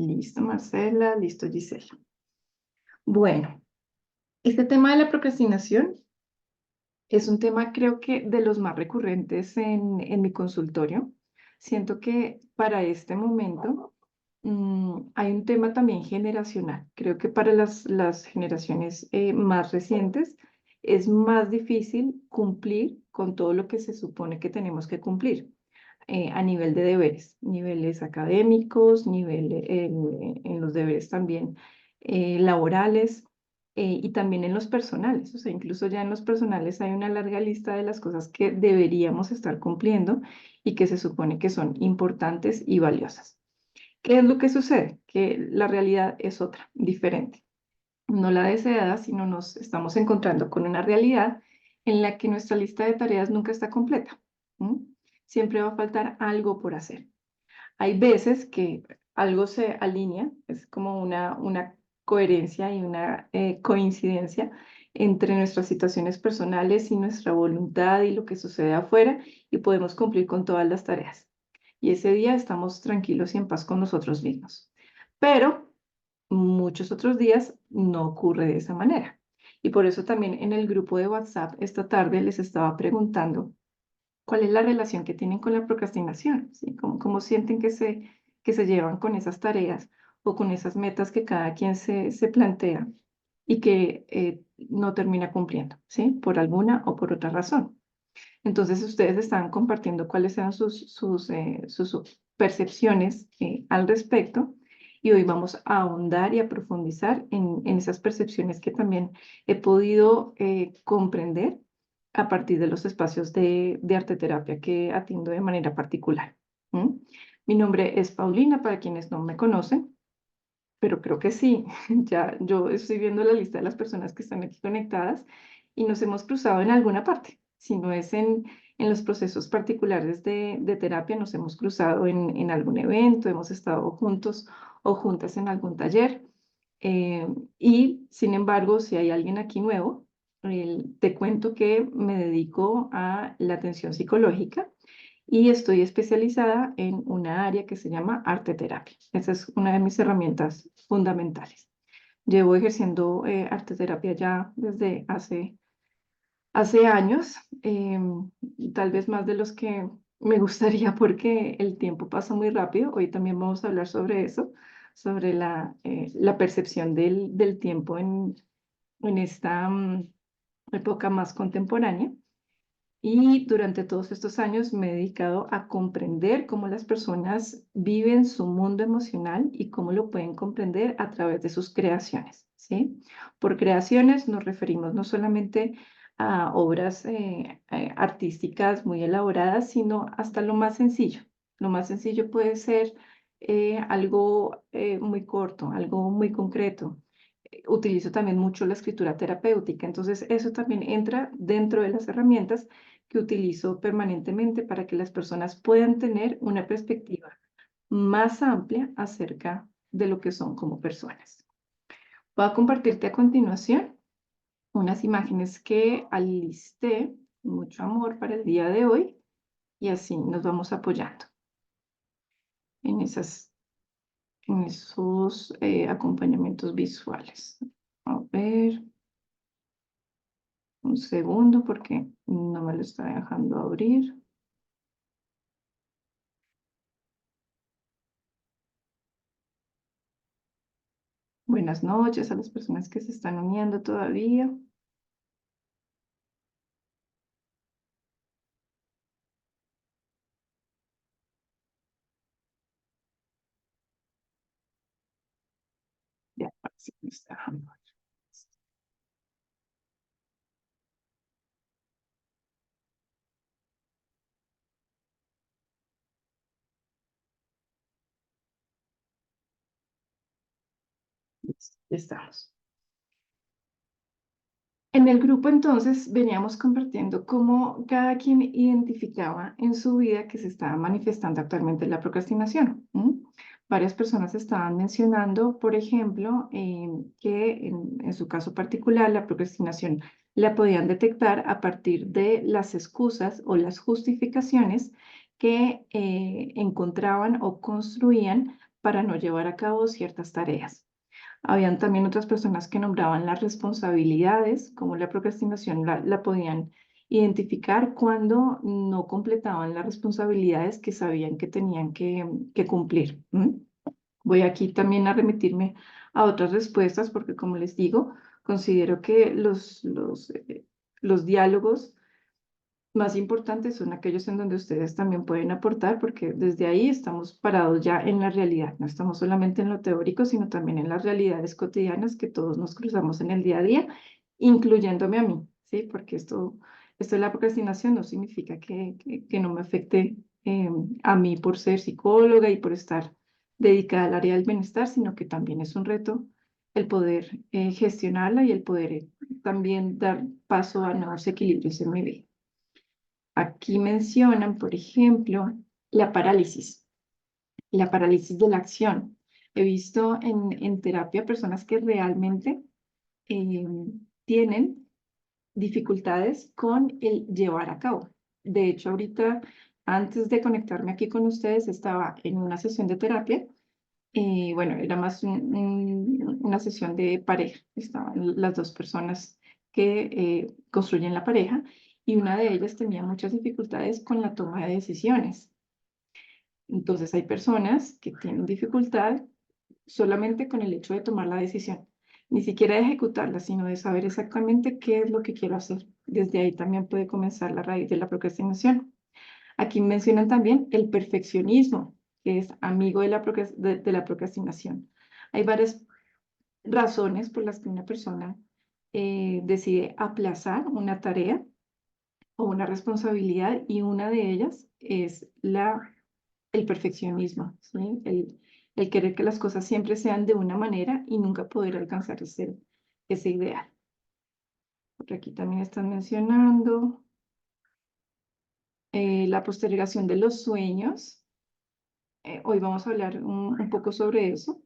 Listo, Marcela, listo, Gisela. Bueno, este tema de la procrastinación es un tema creo que de los más recurrentes en mi consultorio. Siento que para este momento hay un tema también generacional. Creo que para las generaciones más recientes es más difícil cumplir con todo lo que se supone que tenemos que cumplir a nivel de deberes, niveles académicos, en los deberes también laborales y también en los personales. O sea, incluso ya en los personales hay una larga lista de las cosas que deberíamos estar cumpliendo y que se supone que son importantes y valiosas. ¿Qué es lo que sucede? Que la realidad es otra, diferente. No la deseada, sino nos estamos encontrando con una realidad en la que nuestra lista de tareas nunca está completa. ¿M? Siempre va a faltar algo por hacer. Hay veces que algo se alinea, es como una coherencia y una coincidencia entre nuestras situaciones personales y nuestra voluntad y lo que sucede afuera y podemos cumplir con todas las tareas. Y ese día estamos tranquilos y en paz con nosotros mismos. Pero muchos otros días no ocurre de esa manera. Y por eso también en el grupo de WhatsApp esta tarde les estaba preguntando cuál es la relación que tienen con la procrastinación, ¿sí? ¿Cómo sienten que se llevan con esas tareas o con esas metas que cada quien se plantea y que no termina cumpliendo, ¿sí? Por alguna o por otra razón. Entonces ustedes están compartiendo cuáles eran sus percepciones al respecto y hoy vamos a ahondar y a profundizar en esas percepciones que también he podido comprender a partir de los espacios de arteterapia que atiendo de manera particular. ¿M? Mi nombre es Paulina, para quienes no me conocen, pero creo que sí. Ya yo estoy viendo la lista de las personas que están aquí conectadas y nos hemos cruzado en alguna parte. Si no es en los procesos particulares de terapia, nos hemos cruzado en algún evento, hemos estado juntos o juntas en algún taller. Eh, y sin embargo, si hay alguien aquí nuevo, te cuento que me dedico a la atención psicológica y estoy especializada en una área que se llama arte terapia. Esa es una de mis herramientas fundamentales. Llevo ejerciendo arte terapia ya desde hace años, tal vez más de los que me gustaría porque el tiempo pasa muy rápido. Hoy también vamos a hablar sobre eso, sobre la percepción del tiempo en esta época más contemporánea. Y durante todos estos años me he dedicado a comprender cómo las personas viven su mundo emocional y cómo lo pueden comprender a través de sus creaciones, ¿sí? Por creaciones nos referimos no solamente a obras artísticas muy elaboradas, sino hasta lo más sencillo. Lo más sencillo puede ser algo muy corto, algo muy concreto. Utilizo también mucho la escritura terapéutica, entonces eso también entra dentro de las herramientas que utilizo permanentemente para que las personas puedan tener una perspectiva más amplia acerca de lo que son como personas. Voy a compartirte a continuación unas imágenes que alisté con mucho amor para el día de hoy y así nos vamos apoyando en esos acompañamientos visuales. A ver, un segundo porque no me lo está dejando abrir. Buenas noches a las personas que se están uniendo todavía. Ya, parece que me está dejando. Listo, ya estamos. En el grupo entonces veníamos compartiendo cómo cada quien identificaba en su vida que se estaba manifestando actualmente la procrastinación. Varias personas estaban mencionando, por ejemplo, que en su caso particular la procrastinación la podían detectar a partir de las excusas o las justificaciones que encontraban o construían para no llevar a cabo ciertas tareas. Habían también otras personas que nombraban las responsabilidades, como la procrastinación la podían identificar cuando no completaban las responsabilidades que sabían que tenían que cumplir. Voy aquí también a remitirme a otras respuestas porque, como les digo, considero que los diálogos más importantes son aquellos en donde ustedes también pueden aportar, porque desde ahí estamos parados ya en la realidad. No estamos solamente en lo teórico, sino también en las realidades cotidianas que todos nos cruzamos en el día a día, incluyéndome a mí, ¿sí? Porque esto de la procrastinación no significa que no me afecte a mí por ser psicóloga y por estar dedicada al área del bienestar, sino que también es un reto el poder gestionarla y el poder también dar paso a nuevos equilibrios en mi vida. Aquí mencionan, por ejemplo, la parálisis de la acción. He visto en terapia personas que realmente eh, tienen dificultades con el llevar a cabo. De hecho, ahorita, antes de conectarme aquí con ustedes, estaba en una sesión de terapia. Bueno, era más una sesión de pareja. Estaban las dos personas que construyen la pareja y una de ellas tenía muchas dificultades con la toma de decisiones. Entonces hay personas que tienen dificultad solamente con el hecho de tomar la decisión, ni siquiera de ejecutarla, sino de saber exactamente qué es lo que quiero hacer. Desde ahí también puede comenzar la raíz de la procrastinación. Aquí mencionan también el perfeccionismo, que es amigo de la procrastinación. Hay varias razones por las que una persona decide aplazar una tarea o una responsabilidad y una de ellas es el perfeccionismo, ¿sí? El querer que las cosas siempre sean de una manera y nunca poder alcanzar ese ideal. Por aquí también están mencionando la postergación de los sueños. Hoy vamos a hablar un poco sobre eso,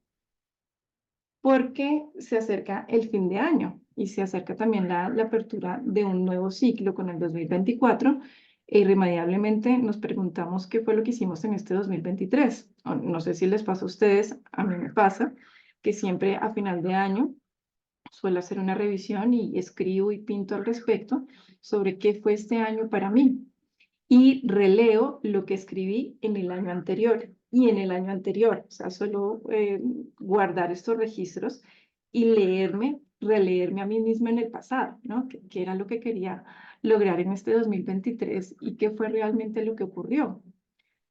porque se acerca el fin de año y se acerca también la apertura de un nuevo ciclo con el 2024 e irremediablemente nos preguntamos qué fue lo que hicimos en este 2023. No sé si les pasa a ustedes, a mí me pasa que siempre a final de año suelo hacer una revisión y escribo y pinto al respecto sobre qué fue este año para mí y releo lo que escribí en el año anterior y en el año anterior. O sea, solo guardar estos registros y releerme a mí misma en el pasado, ¿no? ¿Qué era lo que quería lograr en este 2023 y qué fue realmente lo que ocurrió?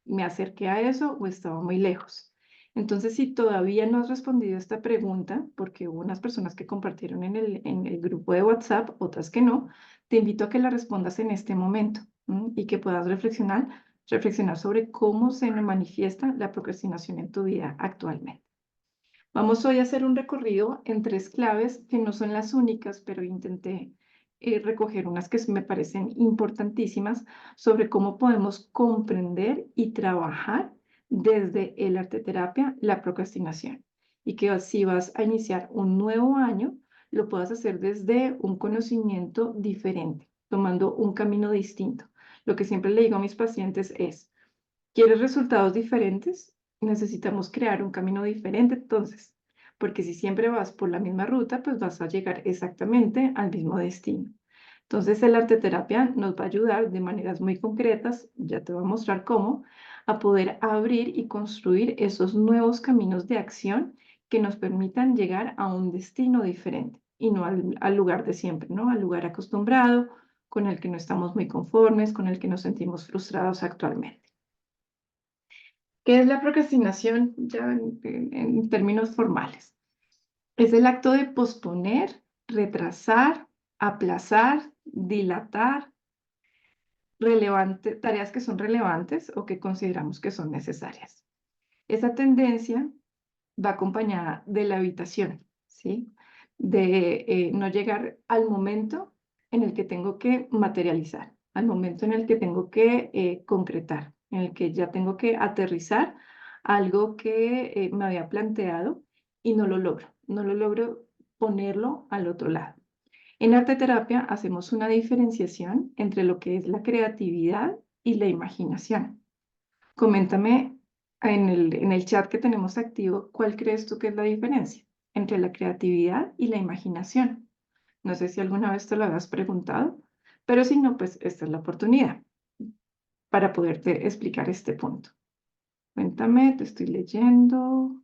¿Me acerqué a eso o estaba muy lejos? Entonces, si todavía no has respondido a esta pregunta, porque hubo unas personas que compartieron en el grupo de WhatsApp, otras que no, te invito a que la respondas en este momento y que puedas reflexionar sobre cómo se manifiesta la procrastinación en tu vida actualmente. Vamos hoy a hacer un recorrido en 3 claves que no son las únicas, pero intenté recoger unas que me parecen importantísimas sobre cómo podemos comprender y trabajar desde el arte terapia la procrastinación. Y que si vas a iniciar un nuevo año, lo puedas hacer desde un conocimiento diferente, tomando un camino distinto. Lo que siempre le digo a mis pacientes es, ¿quieres resultados diferentes? Necesitamos crear un camino diferente entonces, porque si siempre vas por la misma ruta, pues vas a llegar exactamente al mismo destino. Entonces el arte terapia nos va a ayudar de maneras muy concretas, ya te voy a mostrar cómo, a poder abrir y construir esos nuevos caminos de acción que nos permitan llegar a un destino diferente y no al lugar de siempre, ¿no? Al lugar acostumbrado, con el que no estamos muy conformes, con el que nos sentimos frustrados actualmente. ¿Qué es la procrastinación ya en términos formales? Es el acto de posponer, retrasar, aplazar, dilatar tareas que son relevantes o que consideramos que son necesarias. Esa tendencia va acompañada de la evitación, ¿sí? De no llegar al momento en el que tengo que materializar, al momento en el que tengo que concretar, en el que ya tengo que aterrizar algo que me había planteado y no lo logro ponerlo al otro lado. En arte terapia hacemos una diferenciación entre lo que es la creatividad y la imaginación. Coméntame en el chat que tenemos activo, ¿cuál crees tú que es la diferencia entre la creatividad y la imaginación? No sé si alguna vez te lo habías preguntado, pero si no, pues esta es la oportunidad para poderte explicar este punto. Cuéntame, te estoy leyendo.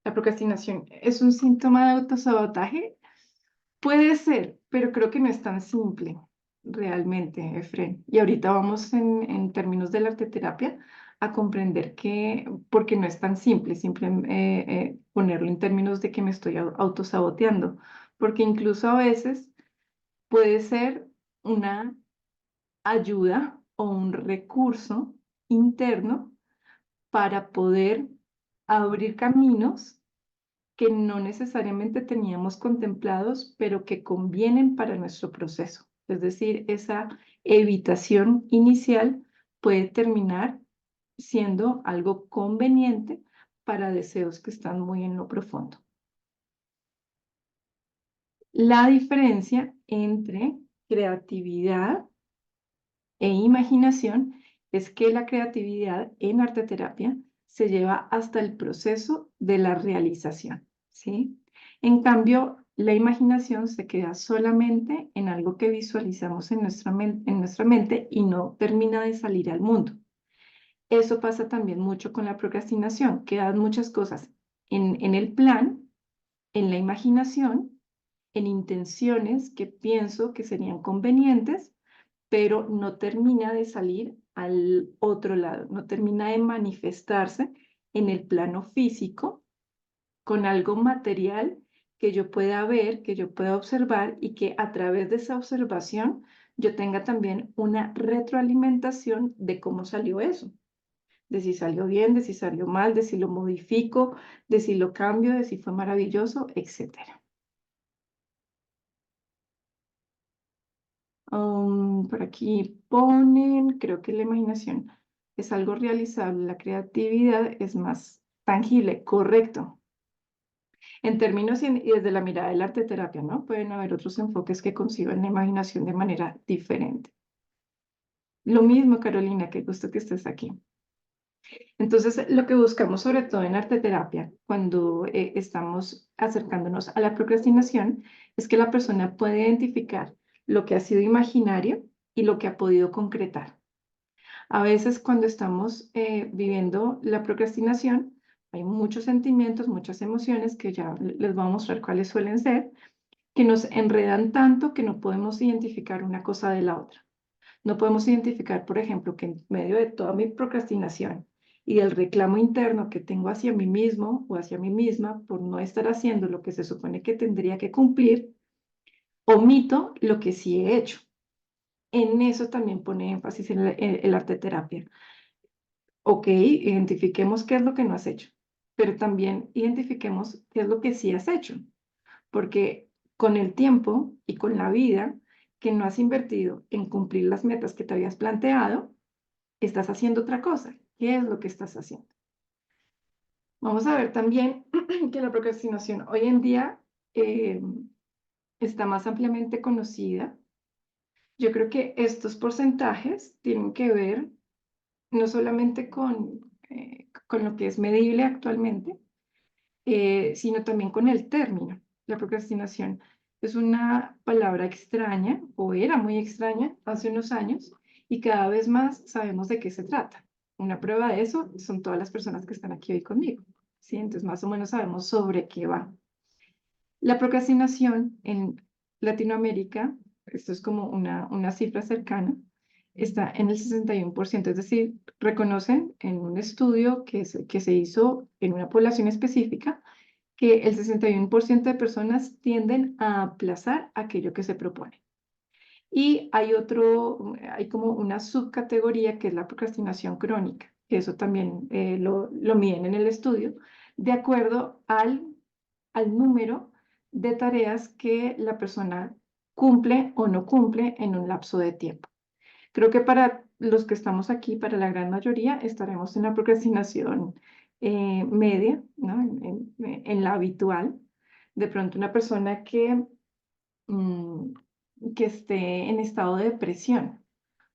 ¿La procrastinación es un síntoma de autosabotaje? Puede ser, pero creo que no es tan simple realmente, Efren. Y ahorita vamos en términos de la arteterapia a comprender que, porque no es tan simple, ponerlo en términos de que me estoy autosaboteando, porque incluso a veces puede ser una ayuda o un recurso interno para poder abrir caminos que no necesariamente teníamos contemplados, pero que convienen para nuestro proceso. Es decir, esa evitación inicial puede terminar siendo algo conveniente para deseos que están muy en lo profundo. La diferencia entre creatividad e imaginación es que la creatividad en arteterapia se lleva hasta el proceso de la realización, ¿sí? En cambio, la imaginación se queda solamente en algo que visualizamos en nuestra mente y no termina de salir al mundo. Eso pasa también mucho con la procrastinación, quedan muchas cosas en el plan, en la imaginación, en intenciones que pienso que serían convenientes, pero no termina de salir al otro lado, no termina de manifestarse en el plano físico con algo material que yo pueda ver, que yo pueda observar y que a través de esa observación yo tenga también una retroalimentación de cómo salió eso, de si salió bien, de si salió mal, de si lo modifico, de si lo cambio, de si fue maravilloso, etcétera. Por aquí ponen, creo que la imaginación es algo realizable, la creatividad es más tangible, correcto. En términos y desde la mirada de la arteterapia, ¿no? Pueden haber otros enfoques que conciban la imaginación de manera diferente. Lo mismo, Carolina, qué gusto que estés aquí. Entonces, lo que buscamos sobre todo en arteterapia, cuando estamos acercándonos a la procrastinación, es que la persona pueda identificar lo que ha sido imaginario y lo que ha podido concretar. A veces cuando estamos viviendo la procrastinación, hay muchos sentimientos, muchas emociones que ya les voy a mostrar cuáles suelen ser, que nos enredan tanto que no podemos identificar una cosa de la otra. No podemos identificar, por ejemplo, que en medio de toda mi procrastinación y del reclamo interno que tengo hacia mí mismo o hacia mí misma por no estar haciendo lo que se supone que tendría que cumplir, omito lo que sí he hecho. En eso también pone énfasis el arteterapia. Ok, identifiquemos qué es lo que no has hecho, pero también identifiquemos qué es lo que sí has hecho, porque con el tiempo y con la vida que no has invertido en cumplir las metas que te habías planteado, estás haciendo otra cosa. ¿Qué es lo que estás haciendo? Vamos a ver también que la procrastinación hoy en día eh, está más ampliamente conocida. Yo creo que estos porcentajes tienen que ver no solamente con lo que es medible actualmente, sino también con el término. La procrastinación es una palabra extraña, o era muy extraña hace unos años, y cada vez más sabemos de qué se trata. Una prueba de eso son todas las personas que están aquí hoy conmigo, ¿sí? Entonces, más o menos sabemos sobre qué va. La procrastinación en Latinoamérica, esto es como una cifra cercana, está en el 61%, es decir, reconocen en un estudio que se hizo en una población específica que el 61% de personas tienden a aplazar aquello que se propone. Y hay como una subcategoría que es la procrastinación crónica, que eso también lo miden en el estudio, de acuerdo al número de tareas que la persona cumple o no cumple en un lapso de tiempo. Creo que para los que estamos aquí, para la gran mayoría, estaremos en la procrastinación media, ¿no? En la habitual. De pronto una persona mm, que esté en estado de depresión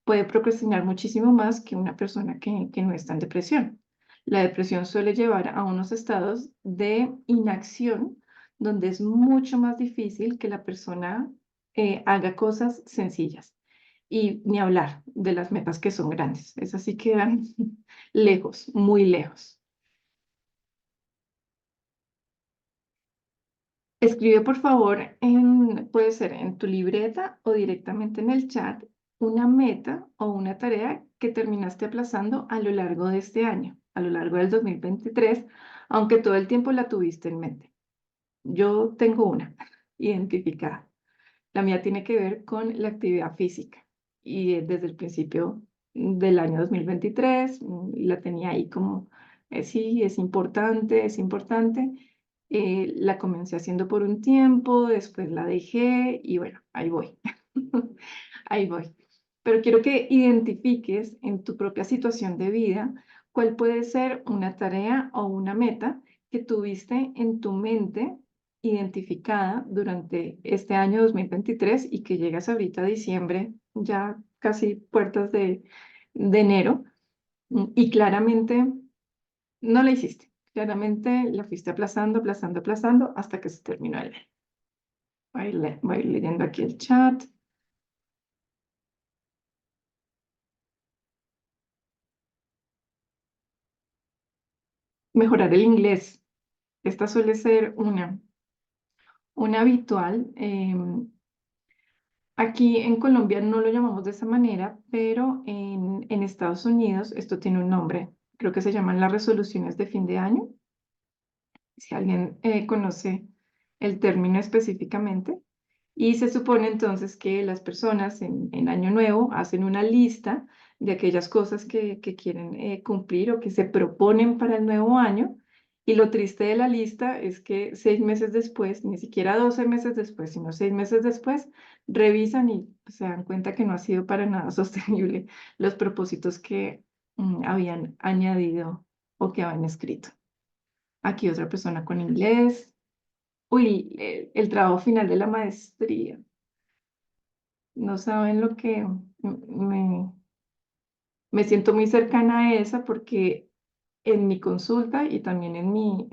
puede procrastinar muchísimo más que una persona que no está en depresión. La depresión suele llevar a unos estados de inacción donde es mucho más difícil que la persona haga cosas sencillas. Y ni hablar de las metas que son grandes. Esas sí quedan lejos, muy lejos. Escribe, por favor, puede ser en tu libreta o directamente en el chat, una meta o una tarea que terminaste aplazando a lo largo de este año, a lo largo del 2023, aunque todo el tiempo la tuviste en mente. Yo tengo una identificada. La mía tiene que ver con la actividad física y desde el principio del año 2023 la tenía ahí como, sí, es importante, es importante. La comencé haciendo por un tiempo, después la dejé y bueno, ahí voy, ahí voy. Pero quiero que identifiques en tu propia situación de vida cuál puede ser una tarea o una meta que tuviste en tu mente identificada durante este año 2023 y que llegas ahorita a diciembre, ya casi puertas de enero, y claramente no la hiciste. Claramente la fuiste aplazando, aplazando, aplazando hasta que se terminó el mes. Voy a ir leyendo aquí el chat. Mejorar el inglés. Esta suele ser una habitual. Aquí en Colombia no lo llamamos de esa manera, pero en Estados Unidos esto tiene un nombre. Creo que se llaman las resoluciones de fin de año. Si alguien conoce el término específicamente. Y se supone entonces que las personas en Año Nuevo hacen una lista de aquellas cosas que quieren cumplir o que se proponen para el nuevo año. Y lo triste de la lista es que 6 meses después, ni siquiera 12 meses después, sino 6 meses después, revisan y se dan cuenta que no ha sido para nada sostenible los propósitos que habían añadido o que habían escrito. Aquí otra persona con inglés. Uy, el trabajo final de la maestría. No saben lo que me siento muy cercana a esa porque en mi consulta y también en mi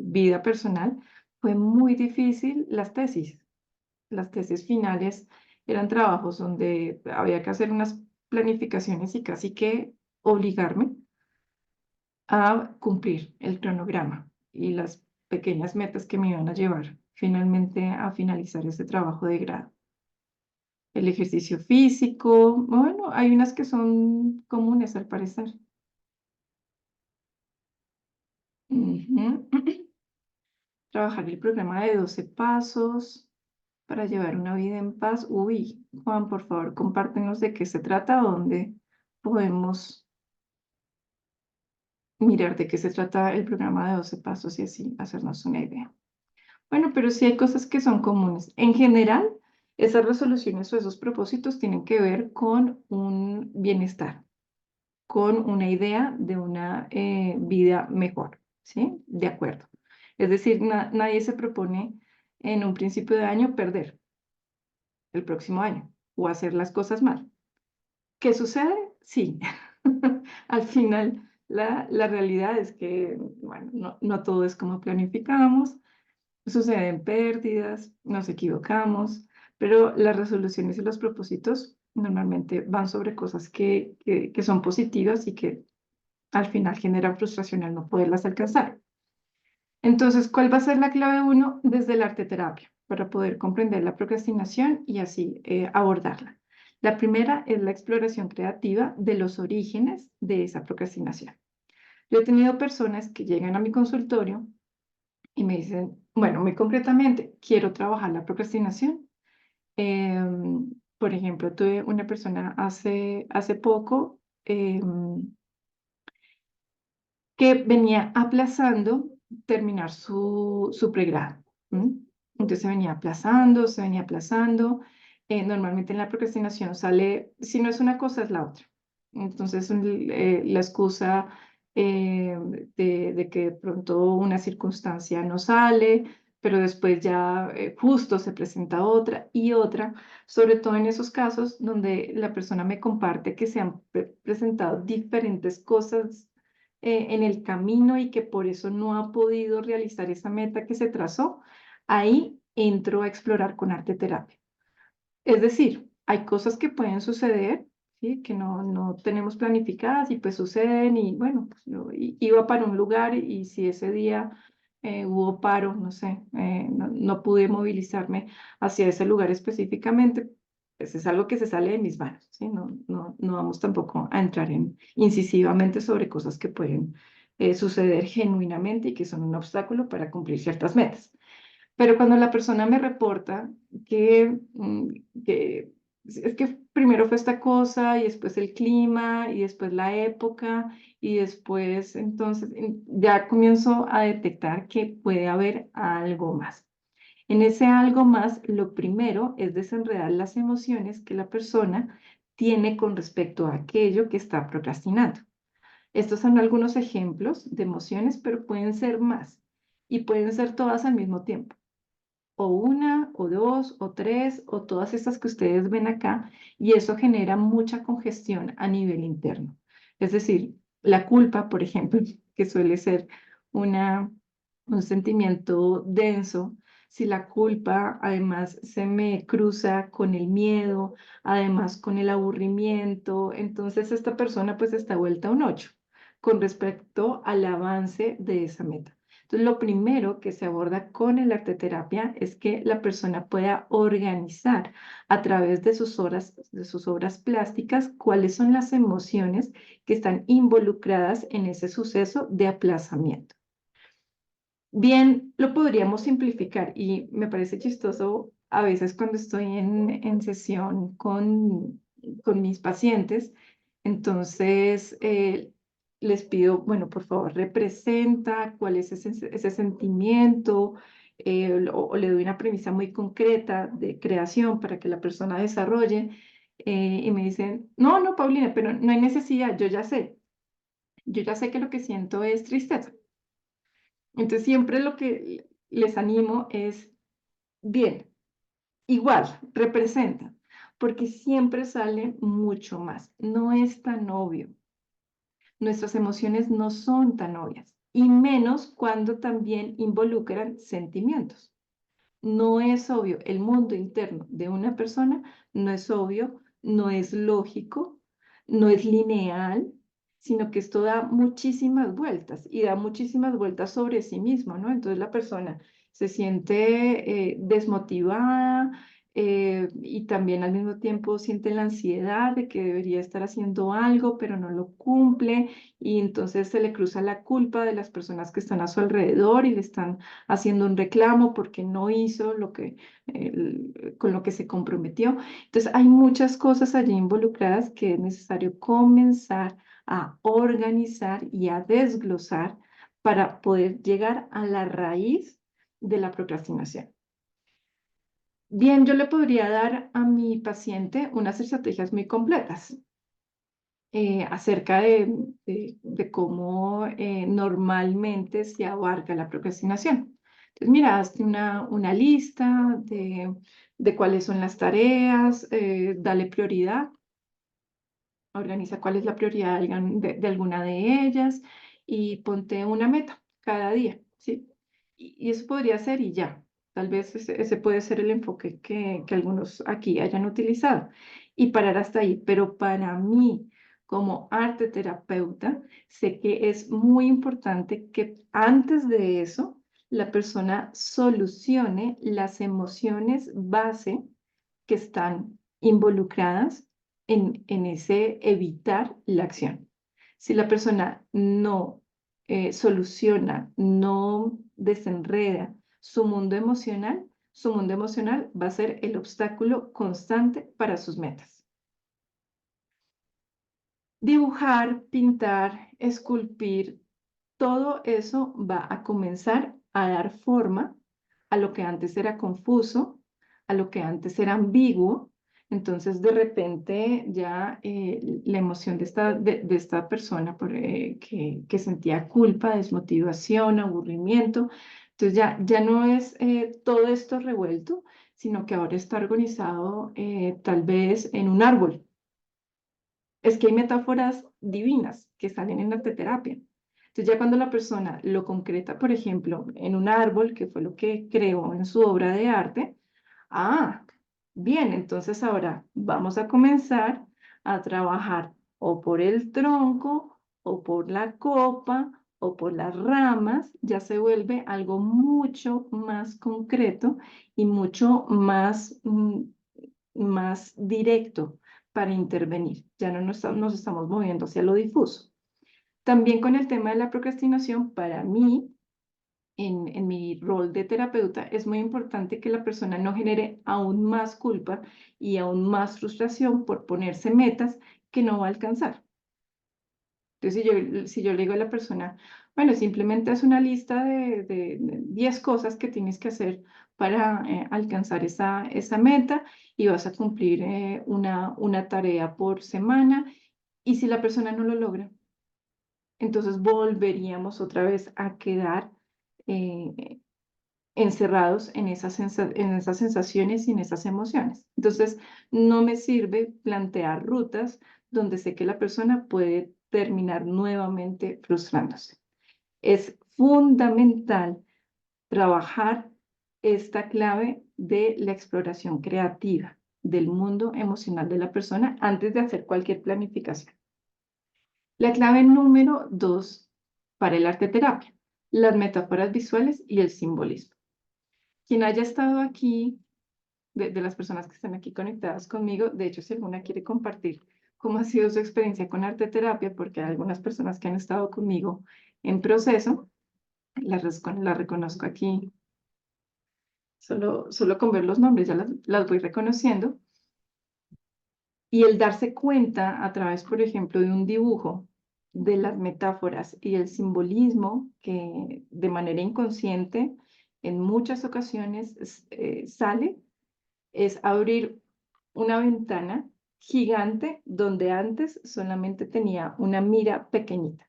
vida personal fue muy difícil las tesis. Las tesis finales eran trabajos donde había que hacer unas planificaciones y casi que obligarme a cumplir el cronograma y las pequeñas metas que me iban a llevar finalmente a finalizar ese trabajo de grado. El ejercicio físico, bueno, hay unas que son comunes al parecer. Ujú. Trabajar el programa de 12 pasos para llevar una vida en paz. Uy, Juan, por favor, compártenos de qué se trata, dónde podemos mirar de qué se trata el programa de 12 pasos y así hacernos una idea. Bueno, pero sí hay cosas que son comunes. En general, esas resoluciones o esos propósitos tienen que ver con un bienestar, con una idea de una vida mejor, ¿sí? De acuerdo. Es decir, nadie se propone en un principio de año perder el próximo año o hacer las cosas mal. ¿Qué sucede? Sí. Al final, la realidad es que, bueno, no todo es como planificamos, suceden pérdidas, nos equivocamos, pero las resoluciones y los propósitos normalmente van sobre cosas que son positivas y que al final generan frustración al no poderlas alcanzar. Entonces, ¿cuál va a ser la clave uno desde la arte terapia para poder comprender la procrastinación y así abordarla? La primera es la exploración creativa de los orígenes de esa procrastinación. Yo he tenido personas que llegan a mi consultorio y me dicen, bueno, muy concretamente, quiero trabajar la procrastinación. Por ejemplo, tuve una persona hace poco que venía aplazando terminar su pregrado. ¿M? Entonces se venía aplazando, se venía aplazando. Normalmente en la procrastinación sale, si no es una cosa, es la otra. Entonces la excusa de que de pronto una circunstancia no sale, pero después ya justo se presenta otra y otra, sobre todo en esos casos donde la persona me comparte que se han presentado diferentes cosas en el camino y que por eso no ha podido realizar esa meta que se trazó, ahí entro a explorar con arte terapia. Es decir, hay cosas que pueden suceder, ¿sí? Que no tenemos planificadas y pues suceden y bueno, pues yo iba para un lugar y si ese día hubo paro, no sé, no pude movilizarme hacia ese lugar específicamente, pues es algo que se sale de mis manos, ¿sí? No vamos tampoco a entrar incisivamente sobre cosas que pueden suceder genuinamente y que son un obstáculo para cumplir ciertas metas. Pero cuando la persona me reporta que es que primero fue esta cosa y después el clima y después la época y después entonces ya comienzo a detectar que puede haber algo más. En ese algo más, lo primero es desenredar las emociones que la persona tiene con respecto a aquello que está procrastinando. Estos son algunos ejemplos de emociones, pero pueden ser más y pueden ser todas al mismo tiempo o una, o dos, o tres, o todas estas que ustedes ven acá, y eso genera mucha congestión a nivel interno. Es decir, la culpa, por ejemplo, que suele ser una, un sentimiento denso, si la culpa además se me cruza con el miedo, además con el aburrimiento, entonces esta persona pues está vuelta a un 8 con respecto al avance de esa meta. Entonces, lo primero que se aborda con el arte terapia es que la persona pueda organizar a través de sus obras plásticas cuáles son las emociones que están involucradas en ese suceso de aplazamiento. Bien, lo podríamos simplificar y me parece chistoso a veces cuando estoy en sesión con mis pacientes, entonces les pido, bueno, por favor, representa cuál es ese sentimiento o le doy una premisa muy concreta de creación para que la persona desarrolle y me dicen, no, Paulina, pero no hay necesidad, yo ya sé que lo que siento es tristeza. Entonces siempre lo que les animo es, bien, igual, representa, porque siempre sale mucho más. No es tan obvio. Nuestras emociones no son tan obvias, y menos cuando también involucran sentimientos. No es obvio. El mundo interno de una persona no es obvio, no es lógico, no es lineal, sino que esto da muchísimas vueltas y da muchísimas vueltas sobre sí mismo, ¿no? Entonces la persona se siente desmotivada y también al mismo tiempo siente la ansiedad de que debería estar haciendo algo, pero no lo cumple y entonces se le cruza la culpa de las personas que están a su alrededor y le están haciendo un reclamo porque no hizo con lo que se comprometió. Entonces, hay muchas cosas allí involucradas que es necesario comenzar a organizar y a desglosar para poder llegar a la raíz de la procrastinación. Bien, yo le podría dar a mi paciente unas estrategias muy completas acerca de cómo normalmente se abarca la procrastinación. Entonces, mira, hazte una lista de cuáles son las tareas, dale prioridad, organiza cuál es la prioridad de alguna de ellas y ponte una meta cada día, ¿sí? Y eso podría ser y ya. Tal vez ese puede ser el enfoque que algunos aquí hayan utilizado y parar hasta ahí. Pero para mí, como arte terapeuta, sé que es muy importante que antes de eso la persona solucione las emociones base que están involucradas en ese evitar la acción. Si la persona no soluciona, no desenreda su mundo emocional va a ser el obstáculo constante para sus metas. Dibujar, pintar, esculpir, todo eso va a comenzar a dar forma a lo que antes era confuso, a lo que antes era ambiguo. Entonces, de repente, ya la emoción de esta persona que sentía culpa, desmotivación, aburrimiento, Entonces ya no es todo esto revuelto, sino que ahora está organizado tal vez en un árbol. Es que hay metáforas divinas que salen en arteterapia. Entonces ya cuando la persona lo concreta, por ejemplo, en un árbol, que fue lo que creó en su obra de arte, ah, bien, entonces ahora vamos a comenzar a trabajar o por el tronco, o por la copa, o por las ramas, ya se vuelve algo mucho más concreto y mucho más, más directo para intervenir. Ya no nos estamos moviendo hacia lo difuso. También con el tema de la procrastinación, para mí, en mi rol de terapeuta, es muy importante que la persona no genere aún más culpa y aún más frustración por ponerse metas que no va a alcanzar. Entonces, si yo le digo a la persona, bueno, simplemente haz una lista de 10 cosas que tienes que hacer para alcanzar esa meta y vas a cumplir una tarea por semana. Y si la persona no lo logra, entonces volveríamos otra vez a quedar eh, encerrados en esas sensaciones y en esas emociones. Entonces, no me sirve plantear rutas donde sé que la persona puede terminar nuevamente frustrándose. Es fundamental trabajar esta clave de la exploración creativa del mundo emocional de la persona antes de hacer cualquier planificación. La clave número 2 para el arte terapia, las metáforas visuales y el simbolismo. Quien haya estado aquí, de las personas que están aquí conectadas conmigo, de hecho, si alguna quiere compartir cómo ha sido su experiencia con arte terapia, porque hay algunas personas que han estado conmigo en proceso, las reconozco aquí, solo con ver los nombres ya las voy reconociendo. Y el darse cuenta a través, por ejemplo, de un dibujo, de las metáforas y el simbolismo que de manera inconsciente en muchas ocasiones sale, es abrir una ventana gigante donde antes solamente tenía una mira pequeñita.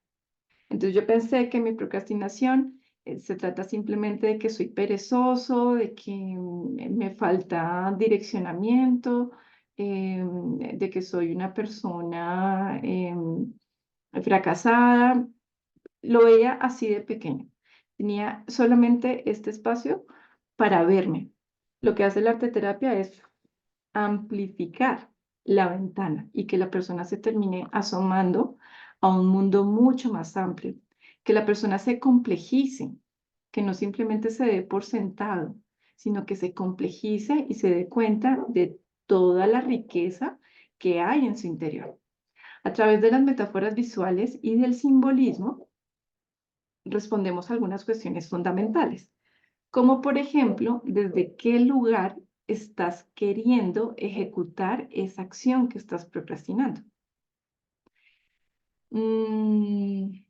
Entonces yo pensé que mi procrastinación se trata simplemente de que soy perezoso, de que me falta direccionamiento, de que soy una persona fracasada. Lo veía así de pequeño. Tenía solamente este espacio para verme. Lo que hace la arteterapia es amplificar la ventana y que la persona se termine asomando a un mundo mucho más amplio, que la persona se complejice, que no simplemente se dé por sentado, sino que se complejice y se dé cuenta de toda la riqueza que hay en su interior. A través de las metáforas visuales y del simbolismo, respondemos a algunas cuestiones fundamentales, como por ejemplo, desde qué lugar estás queriendo ejecutar esa acción que estás procrastinando. Mm,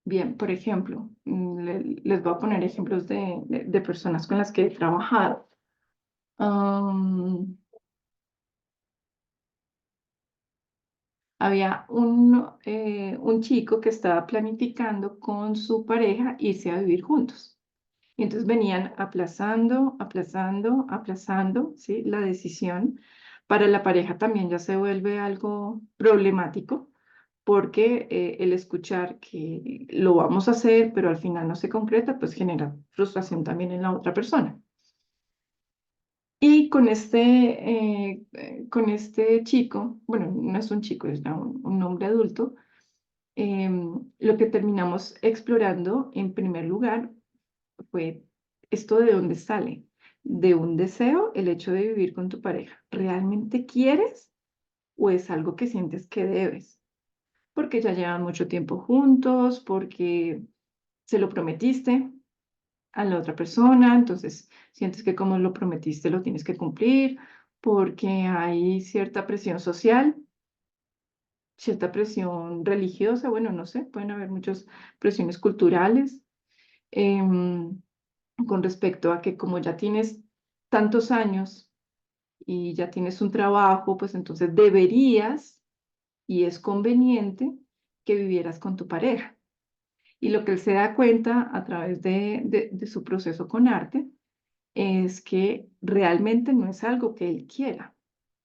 bien, por ejemplo, les voy a poner ejemplos de personas con las que he trabajado. Había un chico que estaba planificando con su pareja irse a vivir juntos. Y entonces venían aplazando, aplazando, aplazando, ¿sí? La decisión. Para la pareja también ya se vuelve algo problemático porque el escuchar que lo vamos a hacer, pero al final no se concreta, pues genera frustración también en la otra persona. Y con este chico, bueno, no es un chico, es ya un hombre adulto, lo que terminamos explorando en primer lugar fue esto de dónde sale, de un deseo, el hecho de vivir con tu pareja. ¿Realmente quieres o es algo que sientes que debes? Porque ya llevan mucho tiempo juntos, porque se lo prometiste a la otra persona, entonces sientes que como lo prometiste lo tienes que cumplir, porque hay cierta presión social, cierta presión religiosa, bueno, no sé, pueden haber muchas presiones culturales. em, con respecto a que como ya tienes tantos años y ya tienes un trabajo, pues entonces deberías y es conveniente que vivieras con tu pareja. Y lo que él se da cuenta a través de su proceso con arte es que realmente no es algo que él quiera.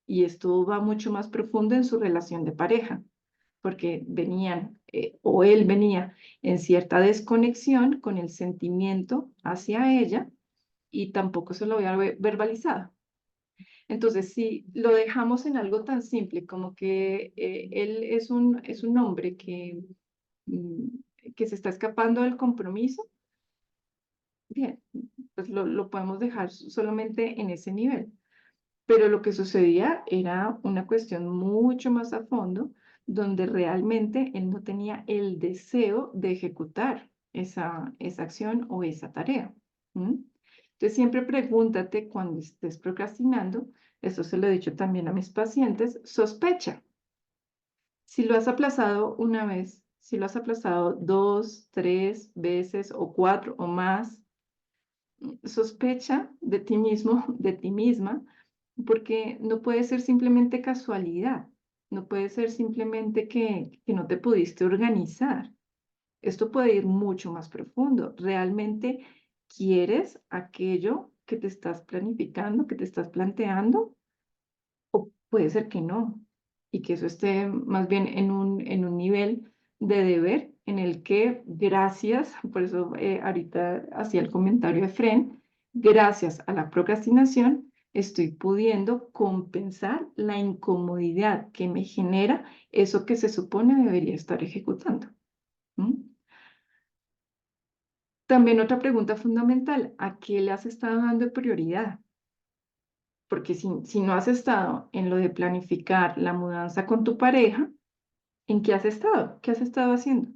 Y esto va mucho más profundo en su relación de pareja, porque venían, o él venía en cierta desconexión con el sentimiento hacia ella y tampoco se lo había verbalizado. Entonces, si lo dejamos en algo tan simple como que él es un hombre mm, que se está escapando del compromiso, bien, pues lo podemos dejar solamente en ese nivel. Pero lo que sucedía era una cuestión mucho más a fondo, donde realmente él no tenía el deseo de ejecutar esa acción o esa tarea. ¿M? Entonces, siempre pregúntate cuando estés procrastinando, esto se lo he dicho también a mis pacientes, sospecha. Si lo has aplazado una vez, si lo has aplazado dos, tres veces o cuatro o más, sospecha de ti mismo, de ti misma, porque no puede ser simplemente casualidad, no puede ser simplemente que no te pudiste organizar. Esto puede ir mucho más profundo. ¿Realmente quieres aquello que te estás planificando, que te estás planteando? O puede ser que no, y que eso esté más bien en un nivel de deber en el que gracias, por eso ahorita hacía el comentario de Fren, gracias a la procrastinación estoy pudiendo compensar la incomodidad que me genera eso que se supone debería estar ejecutando. ¿M? También otra pregunta fundamental, ¿a qué le has estado dando prioridad? Porque si no has estado en lo de planificar la mudanza con tu pareja, ¿en qué has estado? ¿Qué has estado haciendo?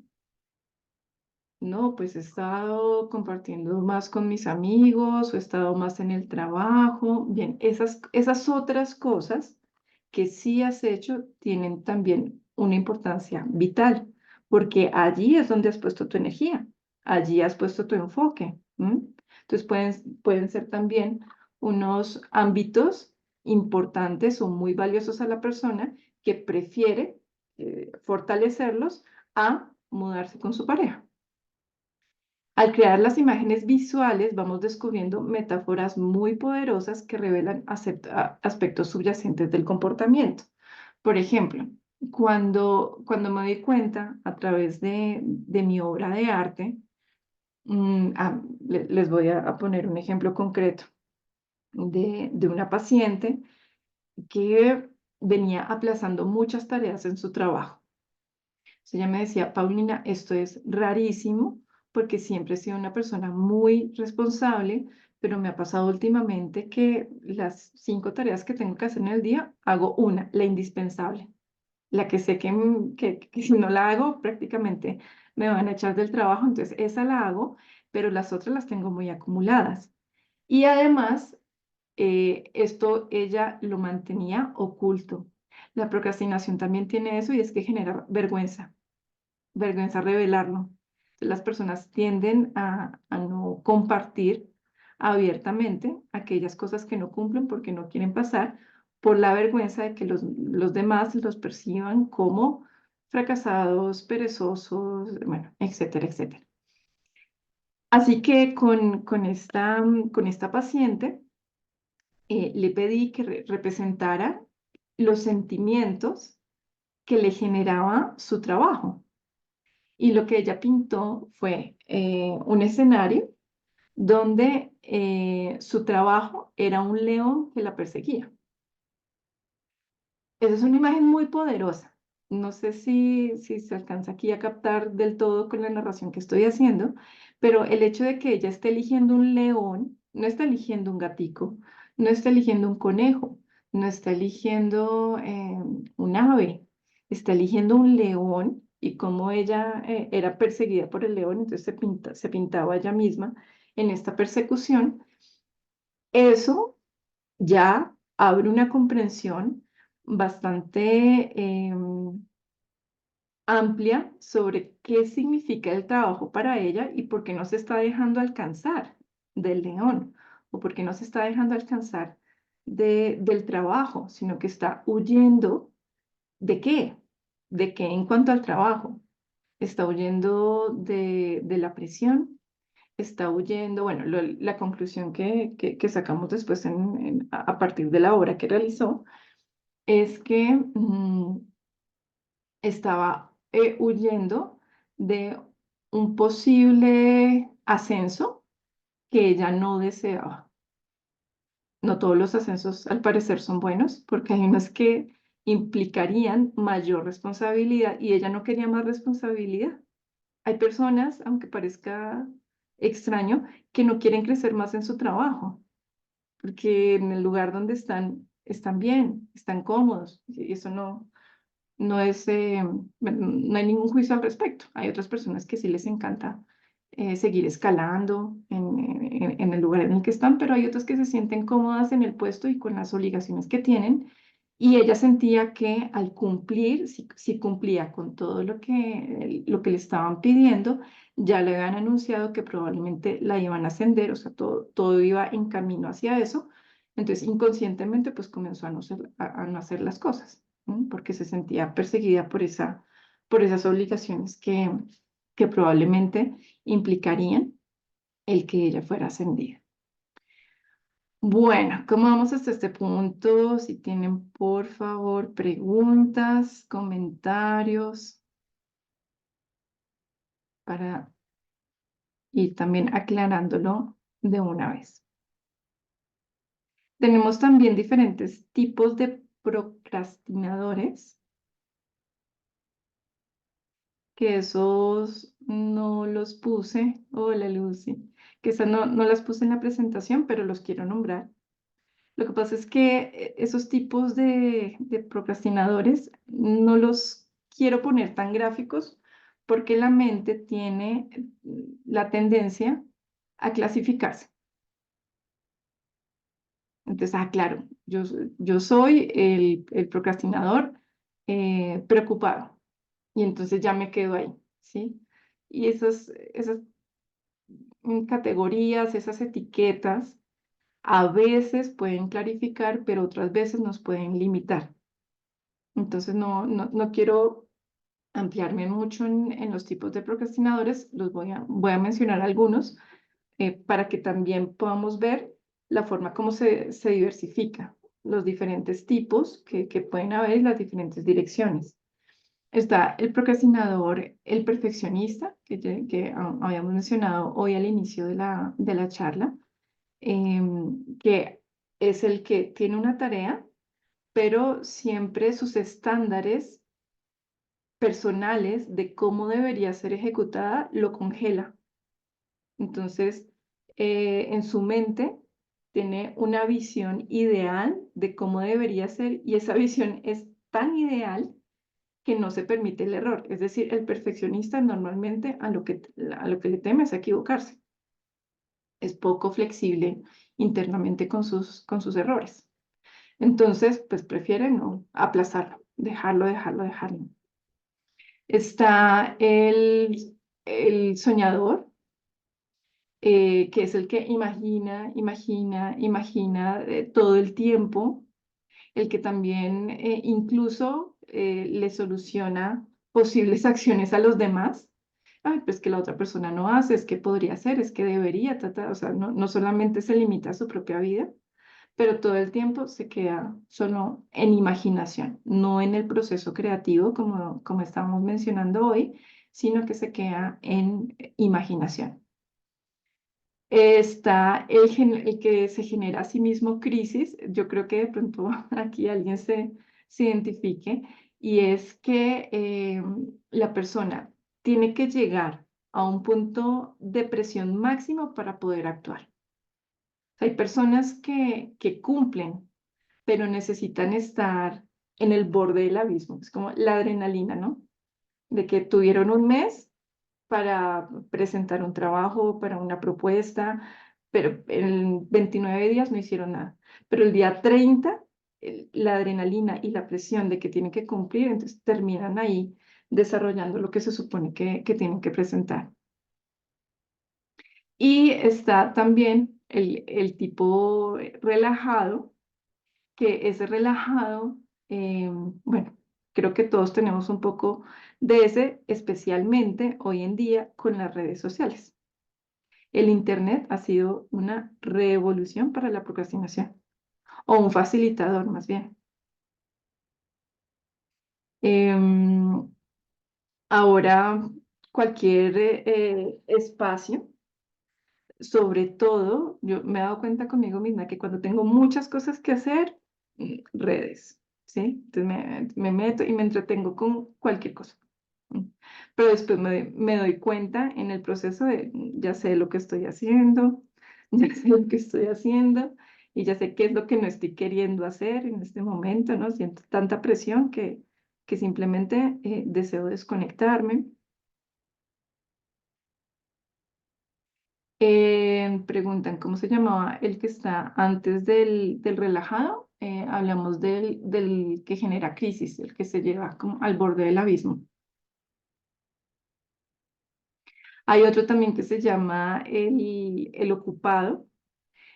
No, pues he estado compartiendo más con mis amigos o he estado más en el trabajo. Bien, esas otras cosas que sí has hecho tienen también una importancia vital, porque allí es donde has puesto tu energía, allí has puesto tu enfoque. ¿M? Entonces pueden ser también unos ámbitos importantes o muy valiosos a la persona que prefiere fortalecerlos a mudarse con su pareja. Al crear las imágenes visuales, vamos descubriendo metáforas muy poderosas que revelan aspectos subyacentes del comportamiento. Por ejemplo, cuando me doy cuenta a través de mi obra de arte, les voy a poner un ejemplo concreto de una paciente que venía aplazando muchas tareas en su trabajo. Ella me decía, Paulina, esto es rarísimo porque siempre he sido una persona muy responsable, pero me ha pasado últimamente que las 5 tareas que tengo que hacer en el día, hago una, la indispensable, la que sé que si no la hago prácticamente me van a echar del trabajo, entonces esa la hago, pero las otras las tengo muy acumuladas. Y además, esto ella lo mantenía oculto. La procrastinación también tiene eso y es que genera vergüenza revelarlo. Las personas tienden a no compartir abiertamente aquellas cosas que no cumplen porque no quieren pasar por la vergüenza de que los demás los perciban como fracasados, perezosos, bueno, etcétera, etcétera. Así que con esta paciente le pedí que representara los sentimientos que le generaba su trabajo. Y lo que ella pintó fue un escenario donde su trabajo era un león que la perseguía. Esa es una imagen muy poderosa. No sé si se alcanza aquí a captar del todo con la narración que estoy haciendo, pero el hecho de que ella esté eligiendo un león, no está eligiendo un gatico, no está eligiendo un conejo, no está eligiendo un ave, está eligiendo un león y como ella era perseguida por el león, entonces se pintaba ella misma en esta persecución. Eso ya abre una comprensión bastante amplia sobre qué significa el trabajo para ella y por qué no se está dejando alcanzar del león o por qué no se está dejando alcanzar del trabajo, sino que está huyendo ¿de qué? ¿De qué en cuanto al trabajo? está huyendo de la presión, está huyendo, bueno, la conclusión que sacamos después a partir de la obra que realizó es que estaba huyendo de un posible ascenso que ella no deseaba. No todos los ascensos al parecer son buenos, porque hay unos que implicarían mayor responsabilidad y ella no quería más responsabilidad. Hay personas, aunque parezca extraño, que no quieren crecer más en su trabajo, porque en el lugar donde están bien, están cómodos, y eso no es, bueno, no hay ningún juicio al respecto. Hay otras personas que sí les encanta seguir escalando en el lugar en el que están, pero hay otras que se sienten cómodas en el puesto y con las obligaciones que tienen. Y ella sentía que al cumplir, si cumplía con todo lo que le estaban pidiendo, ya le habían anunciado que probablemente la iban a ascender, o sea, todo iba en camino hacia eso. Entonces, inconscientemente, pues comenzó a no hacer las cosas. Porque se sentía perseguida por esas obligaciones que probablemente implicarían el que ella fuera ascendida. Bueno, ¿cómo vamos hasta este punto? Si tienen, por favor, preguntas, comentarios, para ir también aclarándolo de una vez. Tenemos también diferentes tipos de procrastinadores, que esos no los puse. Hola, Lucy. Que esas no las puse en la presentación, pero los quiero nombrar. Lo que pasa es que esos tipos de procrastinadores no los quiero poner tan gráficos porque la mente tiene la tendencia a clasificarse. Entonces, claro, yo soy el procrastinador preocupado y entonces ya me quedo ahí, ¿sí? Y esas categorías, esas etiquetas, a veces pueden clarificar, pero otras veces nos pueden limitar. Entonces, no quiero ampliarme mucho en los tipos de procrastinadores, voy a mencionar algunos para que también podamos ver la forma como se diversifica, los diferentes tipos que pueden haber y las diferentes direcciones. Está el procrastinador, el perfeccionista, que habíamos mencionado hoy al inicio de la charla, que es el que tiene una tarea, pero siempre sus estándares personales de cómo debería ser ejecutada lo congela. Entonces, en su mente tiene una visión ideal de cómo debería ser y esa visión es tan ideal que no se permite el error. Es decir, el perfeccionista normalmente a lo que le teme es a equivocarse. Es poco flexible internamente con sus errores. Entonces, pues prefiere no aplazarlo, dejarlo. Está el soñador, que es el que imagina todo el tiempo, el que también incluso le soluciona posibles acciones a los demás. Ay, pues que la otra persona no hace, es que podría hacer, es que debería, o sea, no solamente se limita a su propia vida, pero todo el tiempo se queda solo en imaginación, no en el proceso creativo como estábamos mencionando hoy, sino que se queda en imaginación. Está el que se genera a sí mismo crisis. Yo creo que de pronto aquí alguien se identifique, y es que la persona tiene que llegar a un punto de presión máximo para poder actuar. Hay personas que cumplen, pero necesitan estar en el borde del abismo. Es como la adrenalina, ¿no? De que tuvieron un mes para presentar un trabajo, para una propuesta, pero en 29 días no hicieron nada. Pero el día 30, la adrenalina y la presión de que tienen que cumplir, entonces terminan ahí desarrollando lo que se supone que tienen que presentar. Y está también el tipo relajado, que es relajado, bueno, Creo que todos tenemos un poco de ese, especialmente hoy en día con las redes sociales. El Internet ha sido una revolución para la procrastinación, o un facilitador más bien. Em, Ahora, cualquier espacio, sobre todo, yo me he dado cuenta conmigo misma que cuando tengo muchas cosas que hacer, redes, ¿sí? Entonces me meto y me entretengo con cualquier cosa. Mm. Pero después me doy cuenta en el proceso de, ya sé lo que estoy haciendo, ya sé lo que estoy haciendo y ya sé qué es lo que no estoy queriendo hacer en este momento, ¿no? Siento tanta presión que simplemente deseo desconectarme. Preguntan cómo se llamaba el que está antes del relajado. Hablamos del que genera crisis, el que se lleva como al borde del abismo. Hay otro también que se llama el ocupado.